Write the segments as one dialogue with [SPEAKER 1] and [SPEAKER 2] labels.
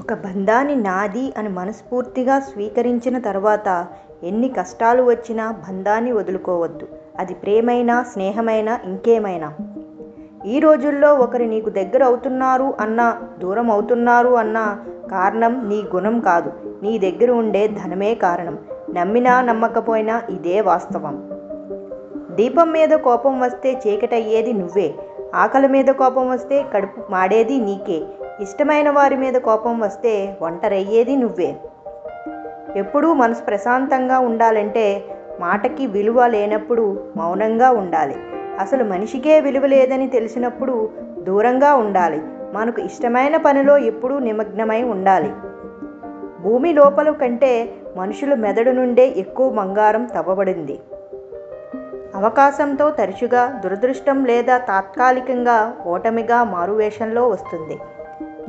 [SPEAKER 1] ఒక బంధాన్ని నాది అని మనస్ఫూర్తిగా స్వీకరించిన తర్వాత ఎన్ని కష్టాలు వచ్చినా బంధాన్ని వదులుకోవద్దు. అది ప్రేమైనా, స్నేహమైనా, ఇంకేమైనా. ఈ రోజుల్లో ఒకరు నీకు దగ్గర అవుతున్నారు అన్నా, దూరం అవుతున్నారు అన్నా కారణం నీ గుణం కాదు, నీ దగ్గర ఉండే ధనమే కారణం. నమ్మినా నమ్మకపోయినా ఇదే వాస్తవం. దీపం మీద కోపం వస్తే చీకటయ్యేది నువ్వే. ఆకలి మీద కోపం వస్తే కడుపు మాడేది నీకే. ఇష్టమైన వారి మీద కోపం వస్తే ఒంటరయ్యేది నువ్వే. ఎప్పుడూ మనసు ప్రశాంతంగా ఉండాలంటే మాటకి విలువ లేనప్పుడు మౌనంగా ఉండాలి. అసలు మనిషికే విలువ లేదని తెలిసినప్పుడు దూరంగా ఉండాలి. మనకు ఇష్టమైన పనిలో ఎప్పుడూ నిమగ్నమై ఉండాలి. భూమి లోపల కంటే మనుషుల మెదడు నుండే ఎక్కువ బంగారం తవ్వబడింది. అవకాశంతో తరచుగా దురదృష్టం లేదా తాత్కాలికంగా ఓటమిగా మారువేషంలో వస్తుంది.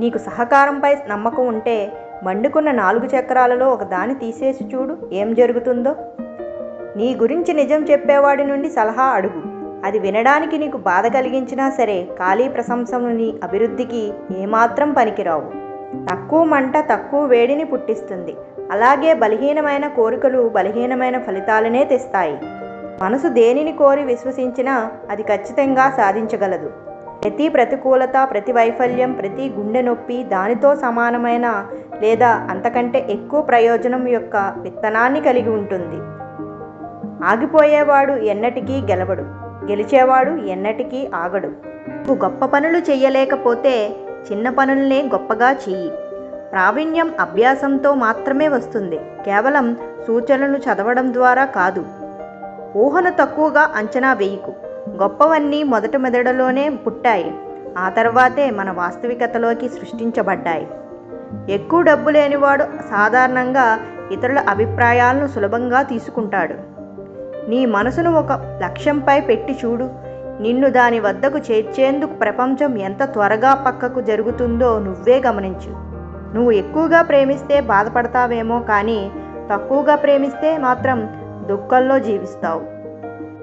[SPEAKER 1] నీకు సహకారంపై నమ్మకం ఉంటే మండుకున్న 4 చక్రాలలో ఒకదాన్ని తీసేసి చూడు, ఏం జరుగుతుందో. నీ గురించి నిజం చెప్పేవాడి నుండి సలహా అడుగు. అది వినడానికి నీకు బాధ కలిగించినా సరే, ఖాళీ ప్రశంసలు నీ అభివృద్ధికి ఏమాత్రం పనికిరావు. తక్కువ మంట తక్కువ వేడిని పుట్టిస్తుంది. అలాగే బలహీనమైన కోరికలు బలహీనమైన ఫలితాలనే తెస్తాయి. మనసు దేనిని కోరి విశ్వసించినా అది ఖచ్చితంగా సాధించగలదు. ప్రతి ప్రతికూలత, ప్రతి వైఫల్యం, ప్రతి గుండె నొప్పి దానితో సమానమైన లేదా అంతకంటే ఎక్కువ ప్రయోజనం యొక్క విత్తనాన్ని కలిగి ఉంటుంది. ఆగిపోయేవాడు ఎన్నటికీ గెలవడు, గెలిచేవాడు ఎన్నటికీ ఆగడు. నువ్వు గొప్ప పనులు చెయ్యలేకపోతే చిన్న పనులనే గొప్పగా చెయ్యి. ప్రావీణ్యం అభ్యాసంతో మాత్రమే వస్తుంది, కేవలం సూచనలు చదవడం ద్వారా కాదు. ఊహను తక్కువగా అంచనా వేయకు. గొప్పవన్నీ మొదట మెదడులోనే పుట్టాయి, ఆ తర్వాతే మన వాస్తవికతలోకి సృష్టించబడ్డాయి. ఎక్కువ డబ్బు లేనివాడు సాధారణంగా ఇతరుల అభిప్రాయాలను సులభంగా తీసుకుంటాడు. నీ మనసును ఒక లక్ష్యంపై పెట్టి చూడు. నిన్ను దాని వద్దకు చేర్చేందుకు ప్రపంచం ఎంత త్వరగా పక్కకు జరుగుతుందో నువ్వే గమనించు. నువ్వు ఎక్కువగా ప్రేమిస్తే బాధపడతావేమో, కానీ తక్కువగా ప్రేమిస్తే మాత్రం దుఃఖంలో జీవిస్తావు.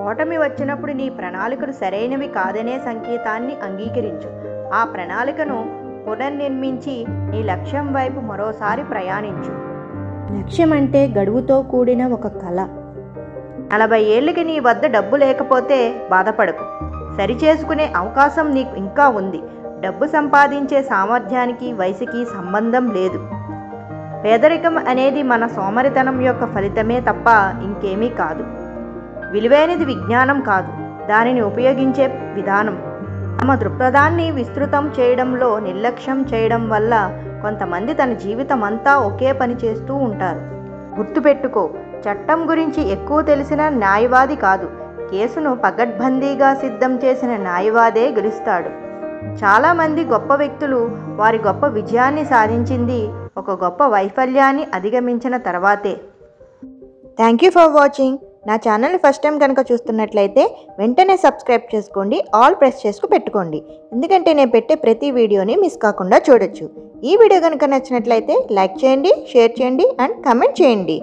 [SPEAKER 1] ఓటమి వచ్చినప్పుడు నీ ప్రణాళికలు సరైనవి కాదనే సంకేతాన్ని అంగీకరించు. ఆ ప్రణాళికను పునర్నిర్మించి నీ లక్ష్యం వైపు మరోసారి ప్రయాణించు. లక్ష్యం అంటే గడువుతో కూడిన ఒక కళ. 40 ఏళ్ళకి నీ వద్ద డబ్బు లేకపోతే బాధపడకు. సరిచేసుకునే అవకాశం నీకు ఇంకా ఉంది. డబ్బు సంపాదించే సామర్థ్యానికి వయసుకి సంబంధం లేదు. పేదరికం అనేది మన సోమరితనం యొక్క ఫలితమే తప్ప ఇంకేమీ కాదు. విలువైనది విజ్ఞానం కాదు, దానిని ఉపయోగించే విధానం. తమ దృక్పథాన్ని విస్తృతం చేయడంలో నిర్లక్ష్యం చేయడం వల్ల కొంతమంది తన జీవితం అంతా ఒకే పని చేస్తూ ఉంటారు. గుర్తుపెట్టుకో, చట్టం గురించి ఎక్కువ తెలిసిన న్యాయవాది కాదు, కేసును పకడ్బందీగా సిద్ధం చేసిన న్యాయవాదే గెలుస్తాడు. చాలామంది గొప్ప వ్యక్తులు వారి గొప్ప విజయాన్ని సాధించింది ఒక గొప్ప వైఫల్యాన్ని అధిగమించిన తర్వాతే. Thank you for watching. నా ఛానల్ని ఫస్ట్ టైం కనుక చూస్తున్నట్లయితే వెంటనే సబ్స్క్రైబ్ చేసుకోండి, ఆల్ ప్రెస్ చేసుకు పెట్టుకోండి. ఎందుకంటే నేను పెట్టే ప్రతి వీడియోని మిస్ కాకుండా చూడొచ్చు. ఈ వీడియో కనుక నచ్చినట్లయితే లైక్ చేయండి, షేర్ చేయండి అండ్ కామెంట్ చేయండి.